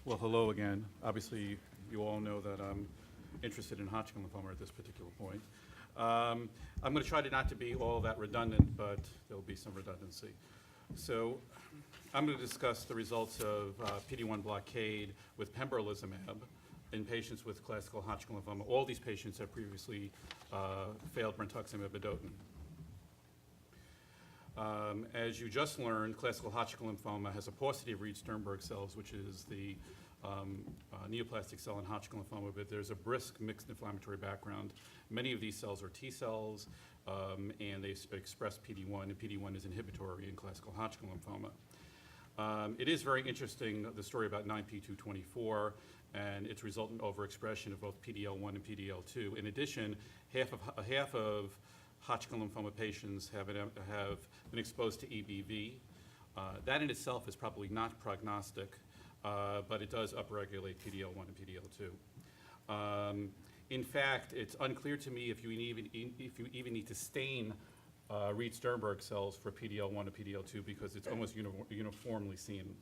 Well, hello again. Obviously, you all know that I'm interested in Hodgkin lymphoma at this particular point. I'm going to try to not to be all that redundant, but there'll be some redundancy. So I'm going to discuss the results of PD-1 blockade with Pembrolizumab in patients with classical Hodgkin lymphoma. All these patients have previously failed Brentuximab vedotin. As you just learned, classical Hodgkin lymphoma has a paucity of Reed-Sternberg cells, which is the neoplastic cell in Hodgkin lymphoma, but there's a brisk mixed inflammatory background. Many of these cells are T cells, and they express PD-1, and PD-1 is inhibitory in classical Hodgkin lymphoma. It is very interesting, the story about 9p224 and its resultant overexpression of both PD-L1 and PD-L2. In addition, half of Hodgkin lymphoma patients have been exposed to EBV. That in itself is probably not prognostic, but it does upregulate PD-L1 and PD-L2. In fact, it's unclear to me if you even need to stain Reed-Sternberg cells for PD-L1 and PD-L2 because it's almost uniformly seen.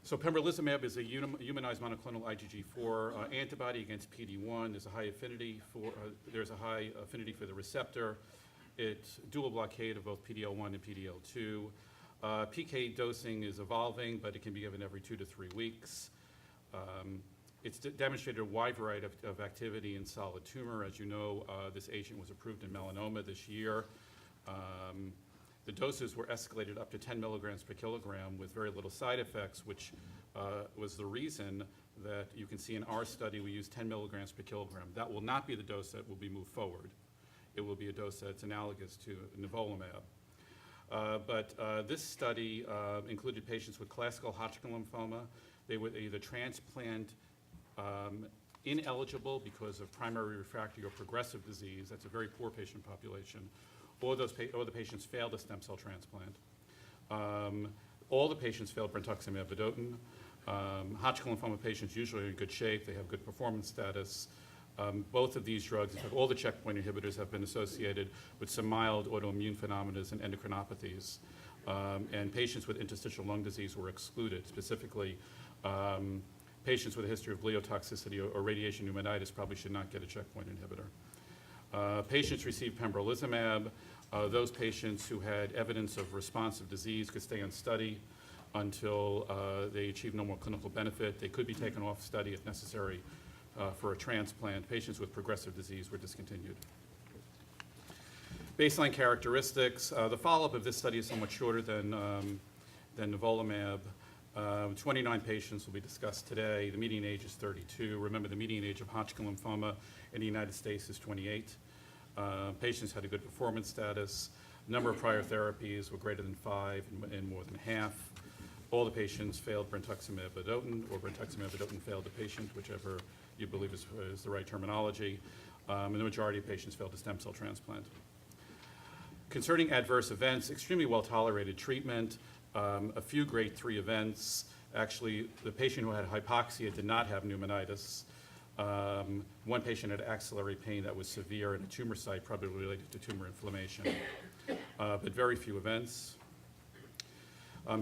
So Pembrolizumab is a humanized monoclonal IgG4 antibody against PD-1. There's a high affinity for the receptor. It's dual blockade of both PD-L1 and PD-L2. PK dosing is evolving, but it can be given every 2 to 3 weeks. It's demonstrated a wide variety of activity in solid tumor. As you know, this agent was approved in melanoma this year. The doses were escalated up to 10 milligrams per kilogram with very little side effects, which was the reason that you can see in our study we used 10 milligrams per kilogram. That will not be the dose that will be moved forward. It will be a dose that's analogous to nivolumab. But this study included patients with classical Hodgkin lymphoma. They were either transplant ineligible because of primary refractory or progressive disease. That's a very poor patient population. Or the patients failed a stem cell transplant. All the patients failed Brentuximab vedotin. Hodgkin lymphoma patients usually are in good shape. They have good performance status. Both of these drugs, in fact, all the checkpoint inhibitors have been associated with some mild autoimmune phenomena and endocrinopathies. And patients with interstitial lung disease were excluded. Specifically, patients with a history of gliotoxicity or radiation pneumonitis probably should not get a checkpoint inhibitor. Patients received Pembrolizumab. Those patients who had evidence of responsive disease could stay on study until they achieved no more clinical benefit. They could be taken off study if necessary for a transplant. Patients with progressive disease were discontinued. Baseline characteristics. The follow-up of this study is somewhat shorter than nivolumab. 29 patients will be discussed today. The median age is 32. Remember, the median age of Hodgkin lymphoma in the United States is 28. Patients had a good performance status. Number of prior therapies were greater than 5 and more than half. All the patients failed Brentuximab vedotin, or Brentuximab vedotin failed the patient, whichever you believe is the right terminology. And the majority of patients failed a stem cell transplant. Concerning adverse events, extremely well-tolerated treatment. A few grade 3 events. Actually, the patient who had hypoxia did not have pneumonitis. One patient had axillary pain that was severe in a tumor site, probably related to tumor inflammation, but very few events.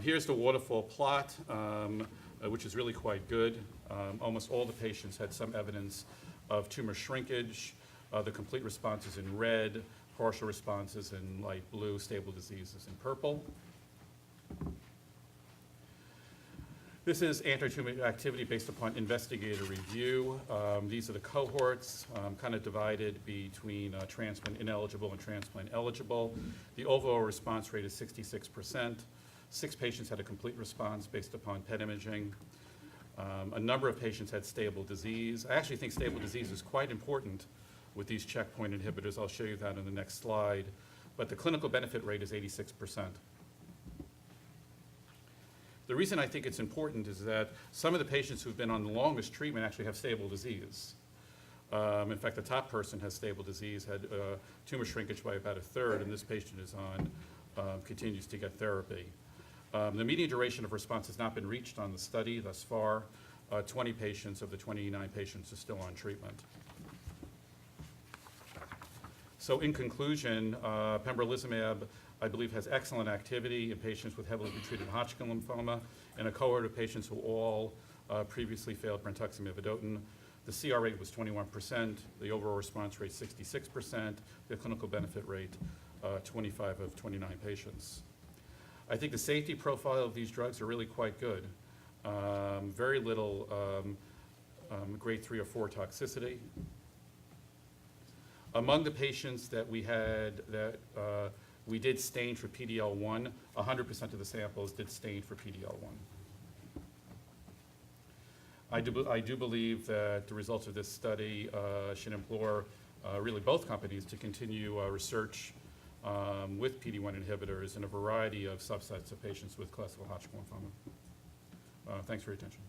Here's the waterfall plot, which is really quite good. Almost all the patients had some evidence of tumor shrinkage. The complete responses in red, partial responses in light blue, stable diseases in purple. This is anti-tumor activity based upon investigator review. These are the cohorts, kind of divided between transplant ineligible and transplant eligible. The overall response rate is 66%. 6 patients had a complete response based upon PET imaging. A number of patients had stable disease. I actually think stable disease is quite important with these checkpoint inhibitors. I'll show you that in the next slide. But the clinical benefit rate is 86%. The reason I think it's important is that some of the patients who've been on the longest treatment actually have stable disease. In fact, the top person has stable disease, had tumor shrinkage by about 1/3, and this patient is continues to get therapy. The median duration of response has not been reached on the study thus far. 20 patients of the 29 patients are still on treatment. So in conclusion, Pembrolizumab I believe has excellent activity in patients with heavily pretreated Hodgkin lymphoma and a cohort of patients who all previously failed Brentuximab vedotin. The CR rate was 21%, the overall response rate 66%, the clinical benefit rate 25 of 29 patients. I think the safety profile of these drugs are really quite good. Very little grade 3 or 4 toxicity. Among the patients that we had that we did stain for PD-L1, 100% of the samples did stain for PD-L1. I do believe that the results of this study should implore really both companies to continue research with PD-1 inhibitors in a variety of subsets of patients with classical Hodgkin lymphoma. Thanks for your attention.